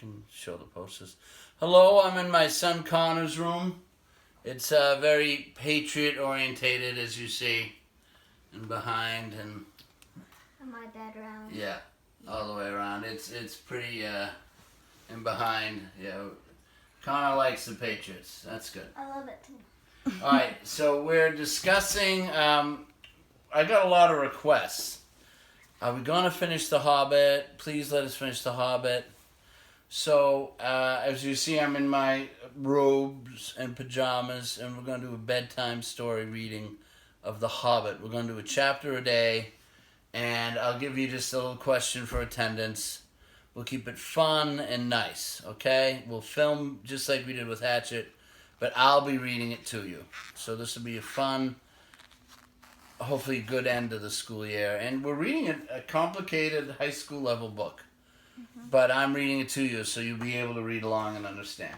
can show the posters. Hello, I'm in my son Connor's room. It's very patriot orientated, as you see, and behind and my bedroom. Yeah, all the way around. It's pretty and behind. Yeah, Connor likes the Patriots. That's good. I love it too. All right, so we're discussing. I got a lot of requests. Are we going to finish The Hobbit? Please let us finish The Hobbit. So, as you see, I'm in my robes and pajamas, and we're going to do a bedtime story reading of The Hobbit. We're going to do a chapter a day, and I'll give you just a little question for attendance. We'll keep it fun and nice, okay? We'll film just like we did with Hatchet, but I'll be reading it to you. So this will be a fun, hopefully good end of the school year. And we're reading a complicated high school level book. But I'm reading it to you, so you'll be able to read along and understand.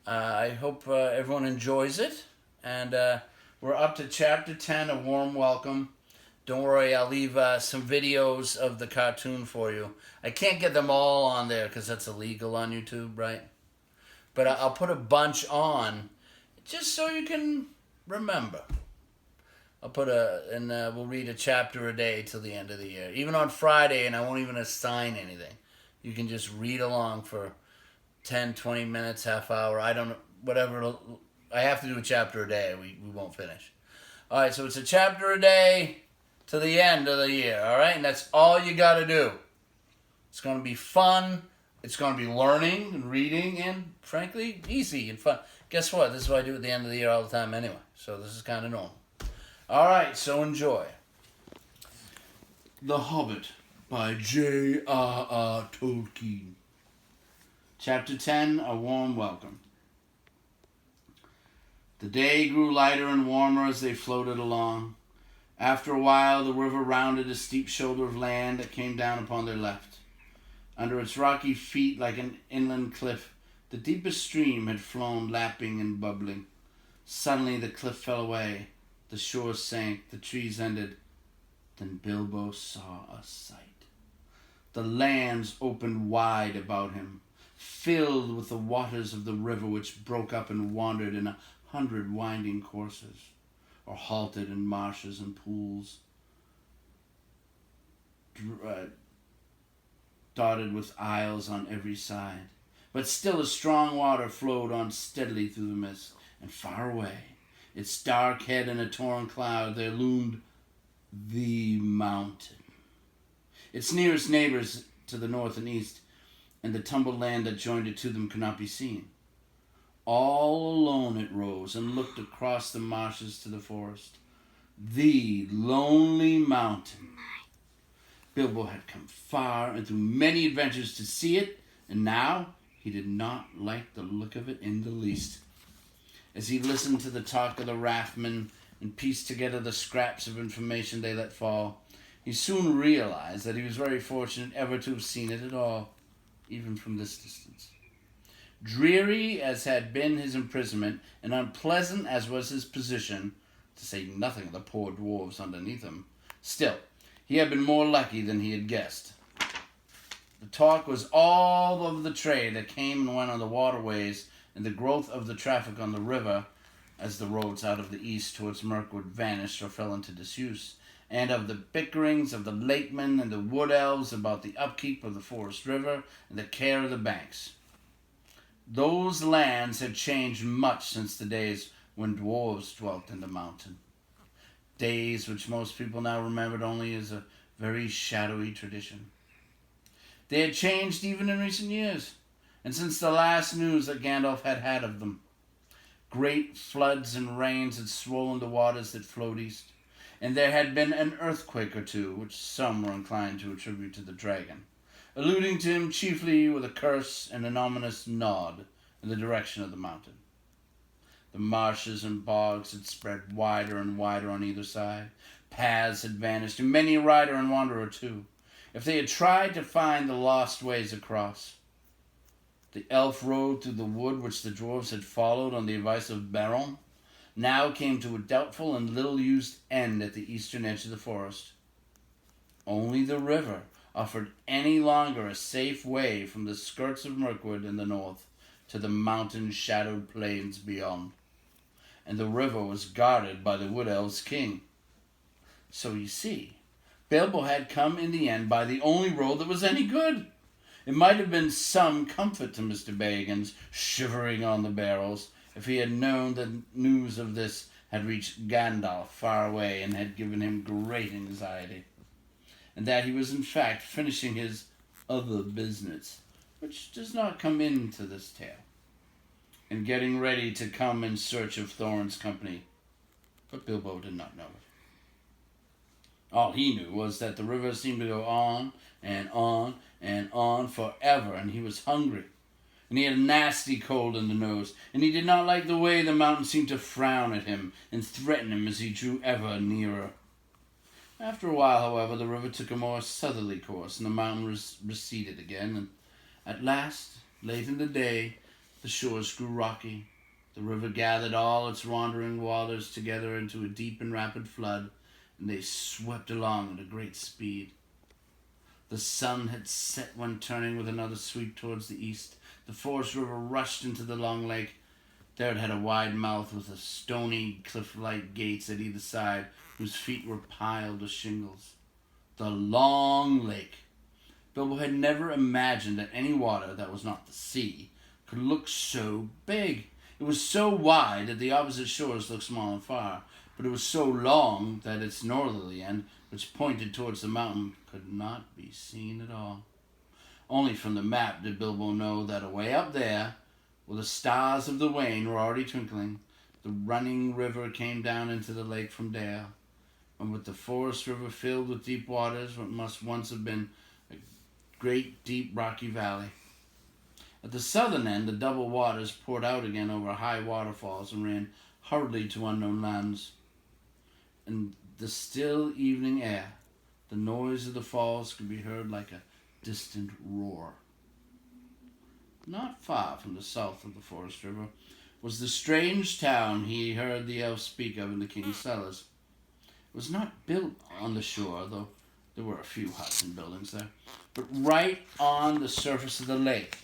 I hope everyone enjoys it. And we're up to Chapter 10, A Warm Welcome. Don't worry, I'll leave some videos of the cartoon for you. I can't get them all on there because that's illegal on YouTube, right? But I'll put a bunch on just so you can remember. I'll put we'll read a chapter a day till the end of the year. Even on Friday, and I won't even assign anything. You can just read along for 10, 20 minutes, half hour. I don't know, whatever. I have to do a chapter a day. We won't finish. All right, so it's a chapter a day to the end of the year, all right? And that's all you got to do. It's going to be fun. It's going to be learning and reading and, frankly, easy and fun. Guess what? This is what I do at the end of the year all the time anyway. So this is kind of normal. All right, so enjoy. The Hobbit by J.R.R. Tolkien. Chapter 10, A Warm Welcome. The day grew lighter and warmer as they floated along. After a while, the river rounded a steep shoulder of land that came down upon their left. Under its rocky feet, like an inland cliff, the deepest stream had flown lapping and bubbling. Suddenly the cliff fell away. The shore sank, the trees ended. Then Bilbo saw a sight. The lands opened wide about him, filled with the waters of the river which broke up and wandered in 100 winding courses, or halted in marshes and pools, dotted with isles on every side. But still a strong water flowed on steadily through the mist, and far away, its dark head in a torn cloud, there loomed the mountain. Its nearest neighbors to the north and east, and the tumbled land that joined it to them could not be seen. All alone it rose and looked across the marshes to the forest. The lonely mountain. Bilbo had come far and through many adventures to see it, and now he did not like the look of it in the least. As he listened to the talk of the raftsmen and pieced together the scraps of information they let fall, he soon realized that he was very fortunate ever to have seen it at all, even from this distance. Dreary as had been his imprisonment, and unpleasant as was his position, to say nothing of the poor dwarves underneath him, still, he had been more lucky than he had guessed. The talk was all of the trade that came and went on the waterways and the growth of the traffic on the river as the roads out of the east towards Mirkwood vanished or fell into disuse, and of the bickerings of the lakemen and the wood elves about the upkeep of the forest river and the care of the banks. Those lands had changed much since the days when dwarves dwelt in the mountain. Days which most people now remembered only as a very shadowy tradition. They had changed even in recent years, and since the last news that Gandalf had had of them. Great floods and rains had swollen the waters that flowed east, and there had been an earthquake or two, which some were inclined to attribute to the dragon, alluding to him chiefly with a curse and an ominous nod in the direction of the mountain. The marshes and bogs had spread wider and wider on either side. Paths had vanished, and many a rider and wanderer too, if they had tried to find the lost ways across. The elf road through the wood which the dwarves had followed on the advice of Beron now came to a doubtful and little-used end at the eastern edge of the forest. Only the river, offered any longer a safe way from the skirts of Mirkwood in the north to the mountain-shadowed plains beyond, and the river was guarded by the Wood Elves' king. So you see, Bilbo had come in the end by the only road that was any good. It might have been some comfort to Mr. Baggins, shivering on the barrels, if he had known that news of this had reached Gandalf far away and had given him great anxiety, and that he was in fact finishing his other business, which does not come into this tale, and getting ready to come in search of Thorin's company. But Bilbo did not know it. All he knew was that the river seemed to go on and on and on forever, and he was hungry, and he had a nasty cold in the nose, and he did not like the way the mountain seemed to frown at him and threaten him as he drew ever nearer. After a while, however, the river took a more southerly course, and the mountain receded again, and at last, late in the day, the shores grew rocky. The river gathered all its wandering waters together into a deep and rapid flood, and they swept along at a great speed. The sun had set when turning with another sweep towards the east. The forest river rushed into the long lake. There it had a wide mouth with a stony cliff-like gates at either side, whose feet were piled with shingles. The long lake. Bilbo had never imagined that any water that was not the sea could look so big. It was so wide that the opposite shores looked small and far, but it was so long that its northerly end, which pointed towards the mountain, could not be seen at all. Only from the map did Bilbo know that away up there, where the stars of the Wain were already twinkling, the running river came down into the lake from Dale, and with the forest river filled with deep waters, what must once have been a great deep rocky valley. At the southern end, the double waters poured out again over high waterfalls and ran hurriedly to unknown lands. In the still evening air, the noise of the falls could be heard like a distant roar. Not far from the south of the forest river was the strange town he heard the elves speak of in the king's cellars. It was not built on the shore, though there were a few huts and buildings there, but right on the surface of the lake,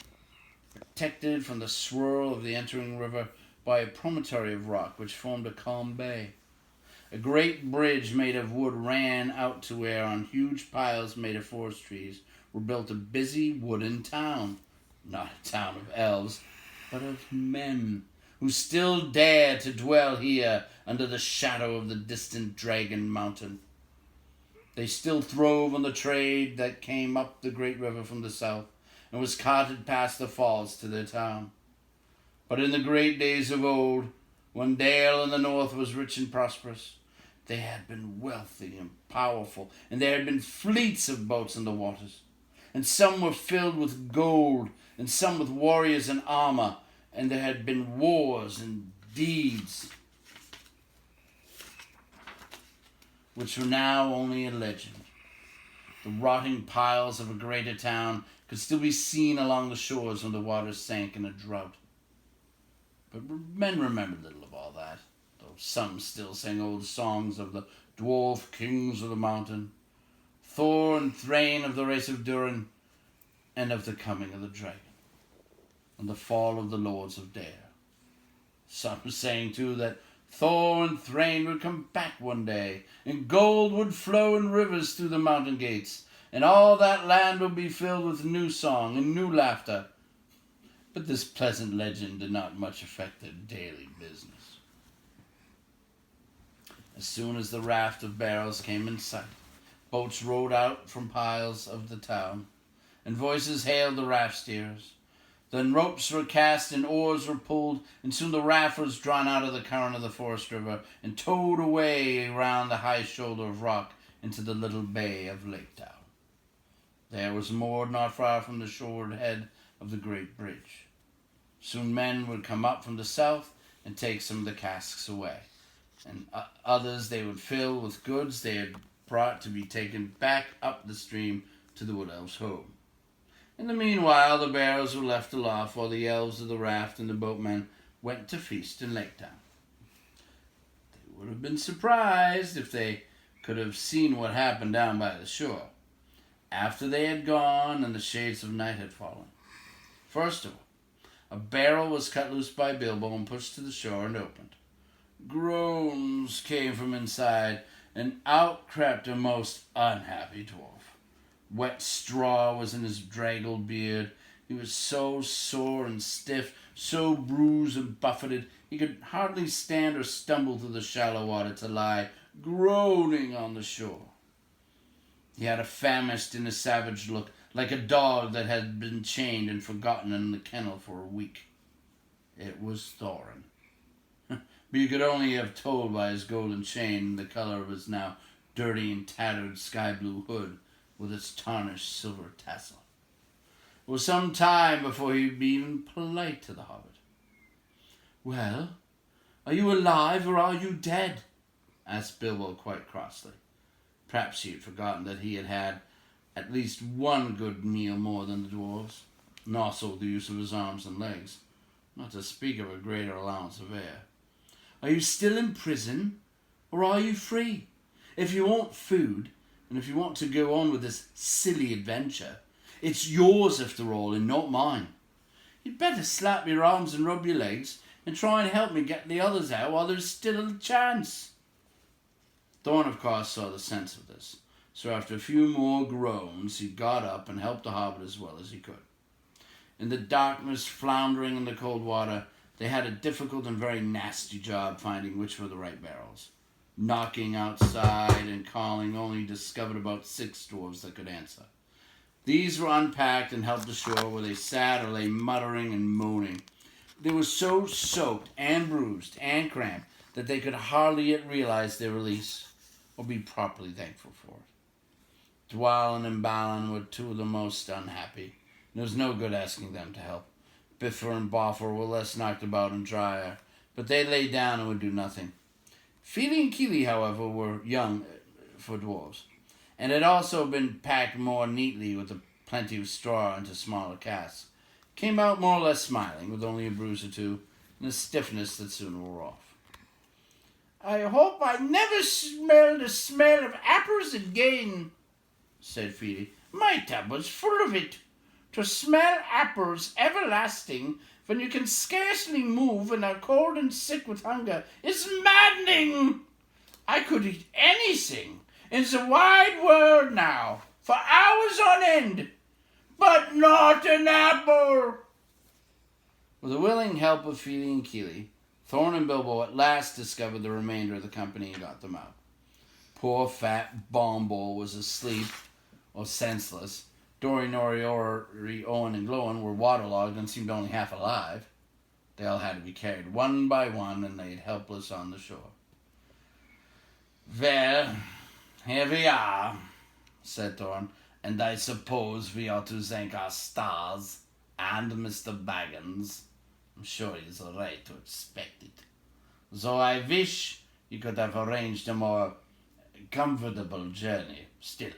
protected from the swirl of the entering river by a promontory of rock which formed a calm bay. A great bridge made of wood ran out to where, on huge piles made of forest trees, were built a busy wooden town. Not a town of elves, but of men, who still dared to dwell here under the shadow of the distant Dragon Mountain. They still throve on the trade that came up the great river from the south, and was carted past the falls to their town. But in the great days of old, when Dale in the north was rich and prosperous, they had been wealthy and powerful, and there had been fleets of boats in the waters, and some were filled with gold, and some with warriors and armor, and there had been wars and deeds which were now only a legend. The rotting piles of a greater town could still be seen along the shores when the waters sank in a drought. But men remembered little of all that, though some still sang old songs of the dwarf kings of the mountain, Thor and Thrain of the race of Durin, and of the coming of the dragon, and the fall of the lords of Dare. Some sang, too, that Thor and Thrain would come back one day, and gold would flow in rivers through the mountain gates, and all that land would be filled with new song and new laughter. But this pleasant legend did not much affect their daily business. As soon as the raft of barrels came in sight, boats rowed out from piles of the town, and voices hailed the raft steerers. Then ropes were cast and oars were pulled, and soon the raft was drawn out of the current of the forest river and towed away around the high shoulder of rock into the little bay of Lake Town. There was moored not far from the shoreward head of the great bridge. Soon men would come up from the south and take some of the casks away, and others they would fill with goods they had brought to be taken back up the stream to the Wood Elves' home. In the meanwhile, the barrels were left aloft while the elves of the raft and the boatmen went to feast in Lake Town. They would have been surprised if they could have seen what happened down by the shore. after they had gone and the shades of night had fallen. First of all, a barrel was cut loose by Bilbo and pushed to the shore and opened. Groans came from inside, and out crept a most unhappy dwarf. Wet straw was in his draggled beard. He was so sore and stiff, so bruised and buffeted, he could hardly stand or stumble through the shallow water to lie groaning on the shore. He had a famished and a savage look, like a dog that had been chained and forgotten in the kennel for a week. It was Thorin. But you could only have told by his golden chain and the color of his now dirty and tattered sky-blue hood with its tarnished silver tassel. It was some time before he'd be even polite to the hobbit. "Well, are you alive or are you dead?" asked Bilbo quite crossly. Perhaps he had forgotten that he had had at least one good meal more than the dwarves, and also the use of his arms and legs, not to speak of a greater allowance of air. "Are you still in prison, or are you free? If you want food, and if you want to go on with this silly adventure, it's yours after all, and not mine. You'd better slap your arms and rub your legs, and try and help me get the others out while there's still a chance." Thorn, of course, saw the sense of this, so after a few more groans, he got up and helped the hobbit as well as he could. In the darkness, floundering in the cold water, they had a difficult and very nasty job finding which were the right barrels. Knocking outside and calling, only discovered about 6 dwarves that could answer. These were unpacked and helped ashore, where they sat or lay muttering and moaning. They were so soaked and bruised and cramped that they could hardly yet realize their release or be properly thankful for it. Dwalin and Balin were 2 of the most unhappy. There was no good asking them to help. Bifur and Boffer were less knocked about and drier, but they lay down and would do nothing. Fili and Kili, however, were young for dwarves, and had also been packed more neatly with plenty of straw into smaller casks. Came out more or less smiling, with only a bruise or 2, and a stiffness that soon wore off. "I hope I never smell the smell of apples again," said Fili. "My tub was full of it. To smell apples everlasting when you can scarcely move and are cold and sick with hunger is maddening. I could eat anything in the wide world now for hours on end, but not an apple." With the willing help of Fili and Kili, Thorn and Bilbo at last discovered the remainder of the company and got them out. Poor fat Bomball was asleep or senseless. Dori, Nori, Ori, Owen, and Glowin were waterlogged and seemed only half alive. They all had to be carried one by one and laid helpless on the shore. "Well, here we are," said Thorn, "and I suppose we ought to thank our stars and Mr. Baggins. I'm sure he's a right to expect it. Though I wish you could have arranged a more comfortable journey. Still,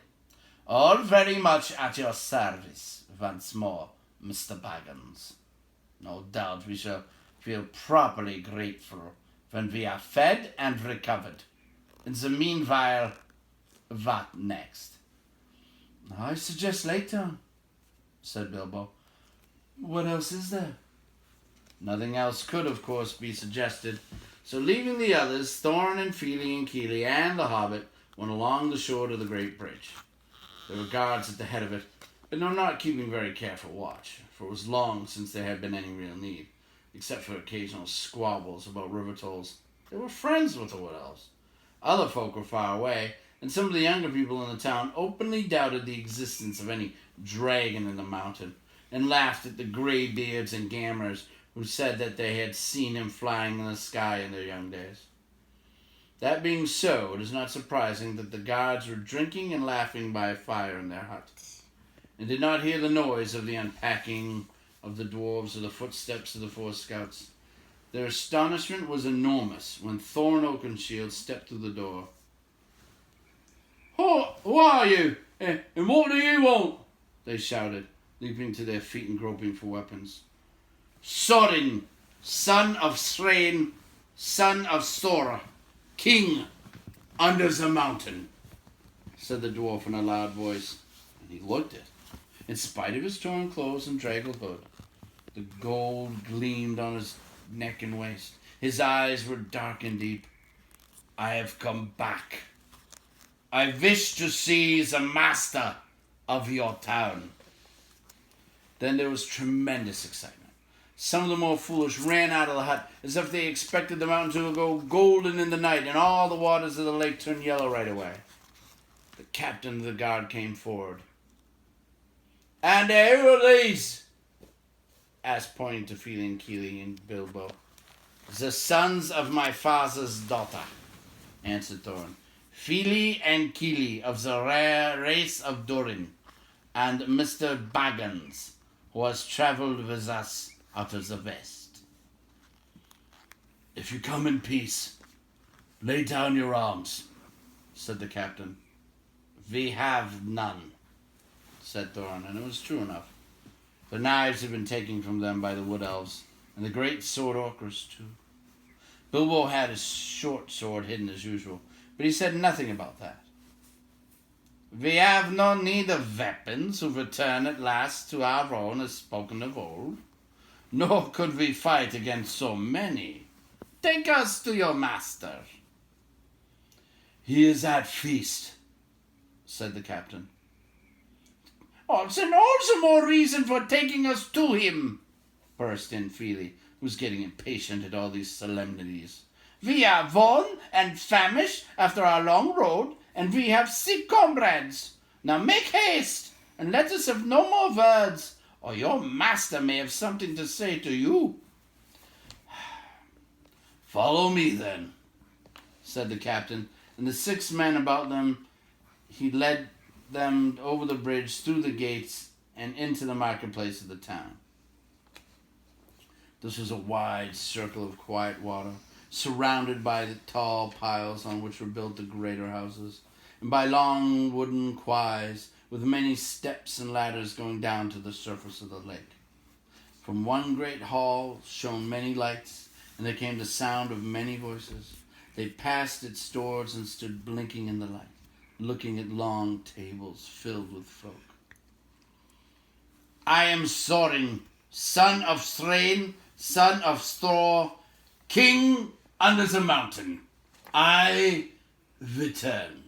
all very much at your service once more, Mr. Baggins. No doubt we shall feel properly grateful when we are fed and recovered. In the meanwhile, what next?" "I suggest later," said Bilbo. "What else is there?" Nothing else could, of course, be suggested, so leaving the others, Thorn and Fili and Kili and the hobbit went along the shore to the great bridge. There were guards at the head of it, but they were not keeping very careful watch, for it was long since there had been any real need, except for occasional squabbles about river tolls. They were friends with the Wood Elves. Other folk were far away, and some of the younger people in the town openly doubted the existence of any dragon in the mountain, and laughed at the greybeards and gammers who said that they had seen him flying in the sky in their young days. That being so, it is not surprising that the guards were drinking and laughing by a fire in their hut, and did not hear the noise of the unpacking of the dwarves or the footsteps of the 4 scouts. Their astonishment was enormous when Thorn Oakenshield stepped through the door. Who are you? And what do you want?" they shouted, leaping to their feet and groping for weapons. "Sorin, son of Thrain, son of Sora, king under the mountain," said the dwarf in a loud voice, He looked it. In spite of his torn clothes and draggled hood, the gold gleamed on his neck and waist. His eyes were dark and deep. I have come back. I wish to see the master of your town. Then there was tremendous excitement. Some of the more foolish ran out of the hut as if they expected the mountain to go golden in the night and all the waters of the lake turn yellow right away. The captain of the guard came forward. "And who are these?" asked, pointing to Fili and Kili and Bilbo. "The sons of my father's daughter," answered Thorin. "Fili and Kili of the rare race of Durin, and Mr. Baggins, who has travelled with us out of the west." "If you come in peace, lay down your arms," said the captain. "We have none," said Thorin, and it was true enough. The knives had been taken from them by the wood elves, and the great sword orcas too. Bilbo had his short sword hidden as usual, but he said nothing about that. "We have no need of weapons who return at last to our own as spoken of old, nor could we fight against so many. Take us to your master." "He is at feast," said the captain. "Then all the more reason for taking us to him," burst in Fili, who was getting impatient at all these solemnities. "We are worn and famished after our long road, and we have sick comrades. Now make haste, and let us have no more words, or your master may have something to say to you." "Follow me, then," said the captain, and the 6 men about them, he led them over the bridge, through the gates, and into the marketplace of the town. This was a wide circle of quiet water, surrounded by the tall piles on which were built the greater houses, and by long wooden quays, with many steps and ladders going down to the surface of the lake. From one great hall shone many lights, and there came the sound of many voices. They passed its doors and stood blinking in the light, looking at long tables filled with folk. "I am Thorin, son of Thrain, son of Thor, king under the mountain. I return,"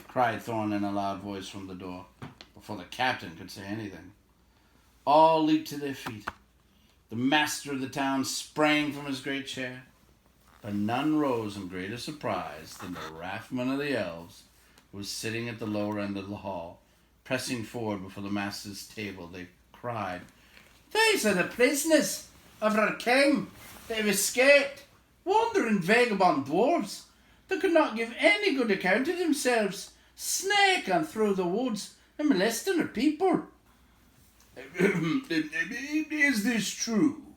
cried Thorin in a loud voice from the door, before the captain could say anything. All leaped to their feet. The master of the town sprang from his great chair, but none rose in greater surprise than the raftsman of the elves, who was sitting at the lower end of the hall. Pressing forward before the master's table, they cried, "These are the prisoners of our king. They've escaped, wandering vagabond dwarves. They could not give any good account of themselves, snake on through the woods and molesting our people." "Is this true?"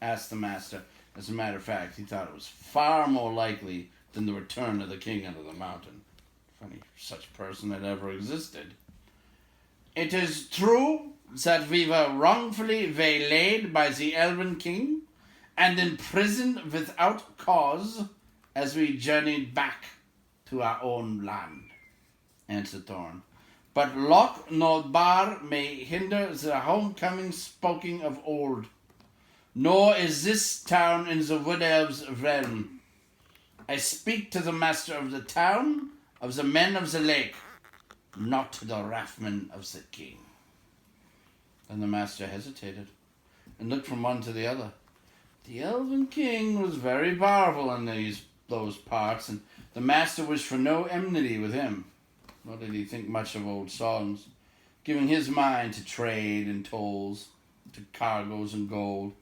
asked the master. As a matter of fact, he thought it was far more likely than the return of the king under the mountain, if any such person had ever existed. "It is true that we were wrongfully waylaid by the Elven king and imprisoned without cause as we journeyed back to our own land," answered Thorin. "But lock nor bar may hinder the homecoming spoken of old, nor is this town in the wood elves' realm. I speak to the master of the town, of the men of the lake, not to the raftsmen of the king." Then the master hesitated and looked from one to the other. The Elven king was very powerful in those parts, and the master wished for no enmity with him. Nor did he think much of old songs, giving his mind to trade and tolls, to cargoes and gold,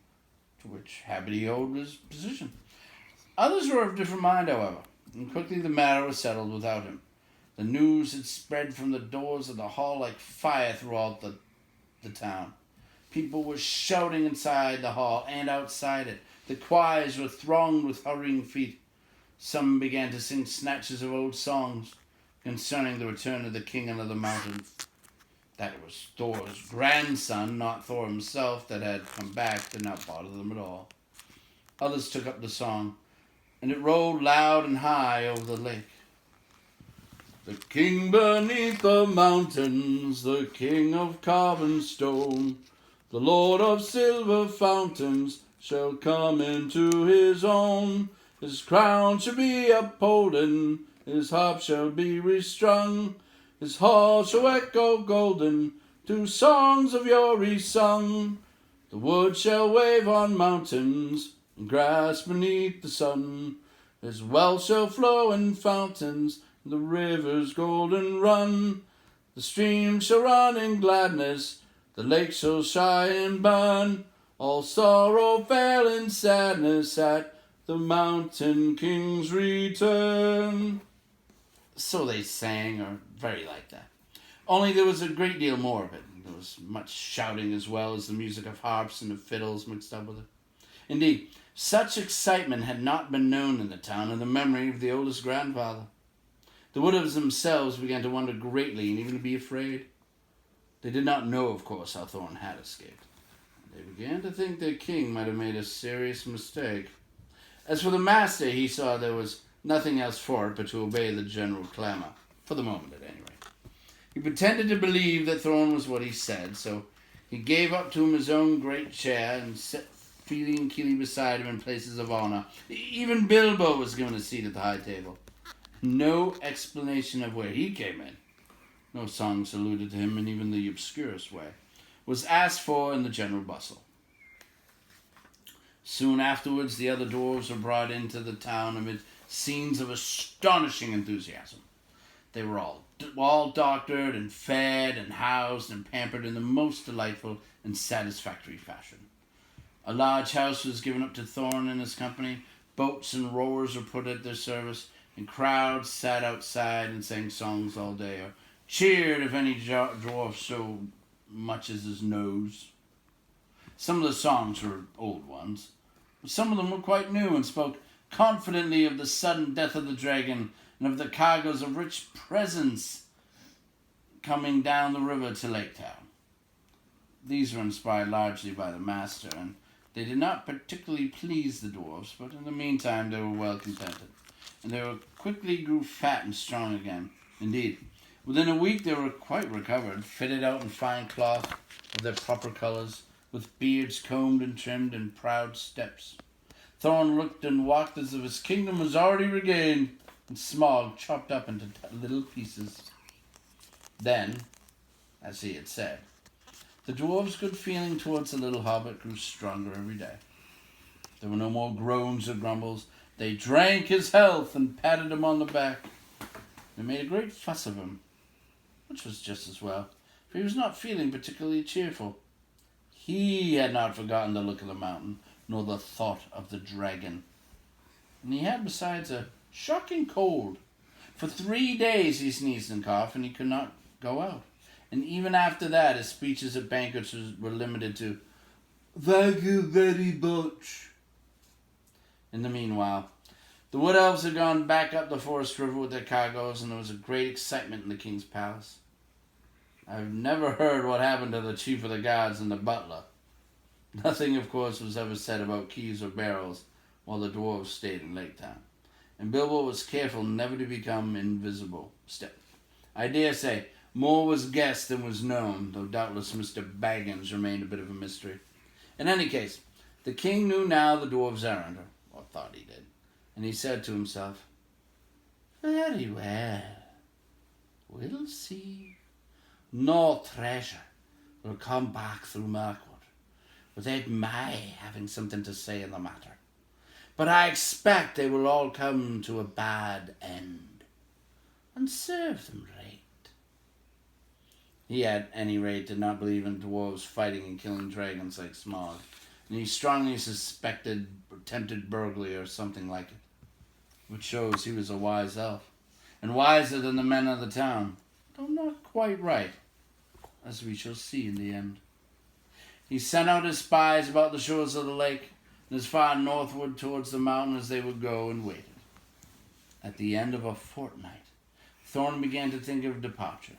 to which habit he owed his position. Others were of different mind, however, and quickly the matter was settled without him. The news had spread from the doors of the hall like fire throughout the town. People were shouting inside the hall and outside it. The quays were thronged with hurrying feet. Some began to sing snatches of old songs concerning the return of the king under the mountain. That it was Thor's grandson, not Thor himself, that had come back did not bother them at all. Others took up the song, and it rolled loud and high over the lake. The king beneath the mountains, the king of carven stone, the lord of silver fountains shall come into his own. His crown shall be upholden, his harp shall be restrung, his hall shall echo golden to songs of yore sung. The wood shall wave on mountains and grass beneath the sun. His wealth shall flow in fountains, the rivers golden run. The streams shall run in gladness, the lakes shall shine and burn. All sorrow fail in sadness at the mountain king's return. So they sang, or very like that. Only there was a great deal more of it. There was much shouting as well as the music of harps and of fiddles mixed up with it. Indeed, such excitement had not been known in the town in the memory of the oldest grandfather. The Woodovs themselves began to wonder greatly and even to be afraid. They did not know, of course, how Thorn had escaped. They began to think their king might have made a serious mistake. As for the master, he saw there was nothing else for it but to obey the general clamour, for the moment at any rate. He pretended to believe that Thorn was what he said, so he gave up to him his own great chair and set Feely and Keely beside him in places of honour. Even Bilbo was given a seat at the high table. No explanation of where he came in, no songs alluded to him in even the obscurest way, was asked for in the general bustle. Soon afterwards, the other dwarves were brought into the town amid scenes of astonishing enthusiasm. They were all doctored and fed and housed and pampered in the most delightful and satisfactory fashion. A large house was given up to Thorn and his company. Boats and rowers were put at their service, and crowds sat outside and sang songs all day, or cheered if any dwarf so much as his nose. Some of the songs were old ones. Some of them were quite new and spoke confidently of the sudden death of the dragon and of the cargoes of rich presents coming down the river to Lake Town. These were inspired largely by the master, and they did not particularly please the dwarves, but in the meantime they were well contented, and they quickly grew fat and strong again. Indeed, within a week they were quite recovered, fitted out in fine cloth of their proper colours, with beards combed and trimmed in proud steps. Thorn looked and walked as if his kingdom was already regained, and Smog chopped up into little pieces. Then, as he had said, the dwarves' good feeling towards the little hobbit grew stronger every day. There were no more groans or grumbles. They drank his health and patted him on the back. They made a great fuss of him, which was just as well, for he was not feeling particularly cheerful. He had not forgotten the look of the mountain, nor the thought of the dragon. And he had, besides, a shocking cold. For 3 days he sneezed and coughed, and he could not go out. And even after that, his speeches at banquets were limited to, "Thank you very much." In the meanwhile, the wood elves had gone back up the forest river with their cargoes, and there was a great excitement in the king's palace. I've never heard what happened to the chief of the guards and the butler. Nothing, of course, was ever said about keys or barrels while the dwarves stayed in Lake Town, and Bilbo was careful never to become invisible. Still, I dare say more was guessed than was known, though doubtless Mr. Baggins remained a bit of a mystery. In any case, the king knew now the dwarves' errand, or thought he did, and he said to himself, "Very well, we'll see. No treasure will come back through Mirkwood without my having something to say in the matter. But I expect they will all come to a bad end, and serve them right." He, at any rate, did not believe in dwarves fighting and killing dragons like Smog, and he strongly suspected attempted burglary or something like it, which shows he was a wise elf, and wiser than the men of the town, though not quite right, as we shall see in the end. He sent out his spies about the shores of the lake, and as far northward towards the mountain as they would go, and waited. At the end of a fortnight, Thorn began to think of departure.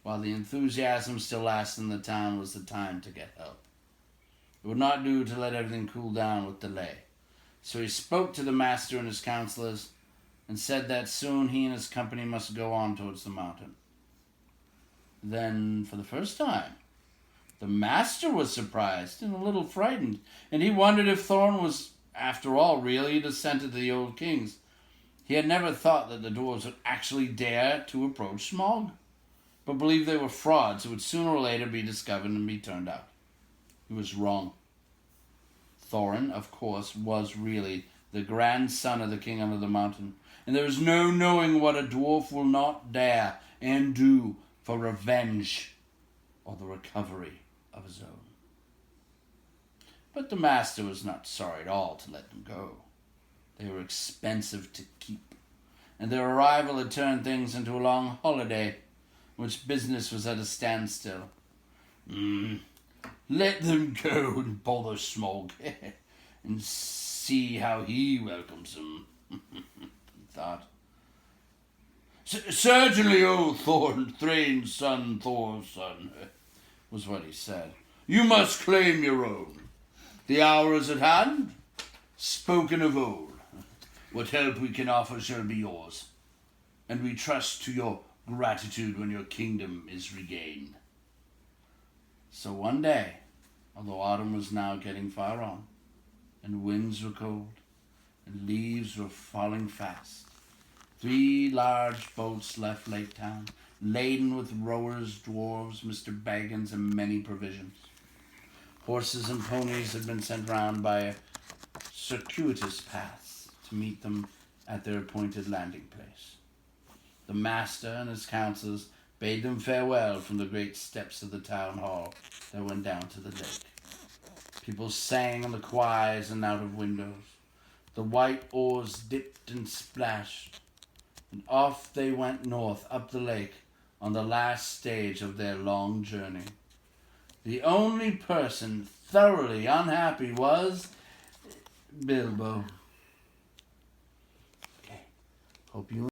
While the enthusiasm still lasted in the town was the time to get help. It would not do to let everything cool down with delay. So he spoke to the master and his counselors, and said that soon he and his company must go on towards the mountain. Then, for the first time, the master was surprised and a little frightened, and he wondered if Thorn was, after all, really a descendant of the old kings. He had never thought that the dwarves would actually dare to approach Smaug, but believed they were frauds who would sooner or later be discovered and be turned out. He was wrong. Thorin, of course, was really the grandson of the king under the mountain, and there is no knowing what a dwarf will not dare and do for revenge or the recovery of his own. But the master was not sorry at all to let them go. They were expensive to keep, and their arrival had turned things into a long holiday, in which business was at a standstill. Let them go and bother Smaug, and see how he welcomes them, he thought. Certainly, O Thrain's son, Thor's son, was what he said. You must claim your own. The hour is at hand, spoken of old. What help we can offer shall be yours, and we trust to your gratitude when your kingdom is regained. So one day, although autumn was now getting far on, and winds were cold, and leaves were falling fast, 3 large boats left Lake Town, laden with rowers, dwarves, Mr. Baggins, and many provisions. Horses and ponies had been sent round by circuitous paths to meet them at their appointed landing place. The master and his councillors bade them farewell from the great steps of the town hall that went down to the lake. People sang on the quays and out of windows. The white oars dipped and splashed, and off they went north up the lake on the last stage of their long journey. The only person thoroughly unhappy was Bilbo. Okay, hope you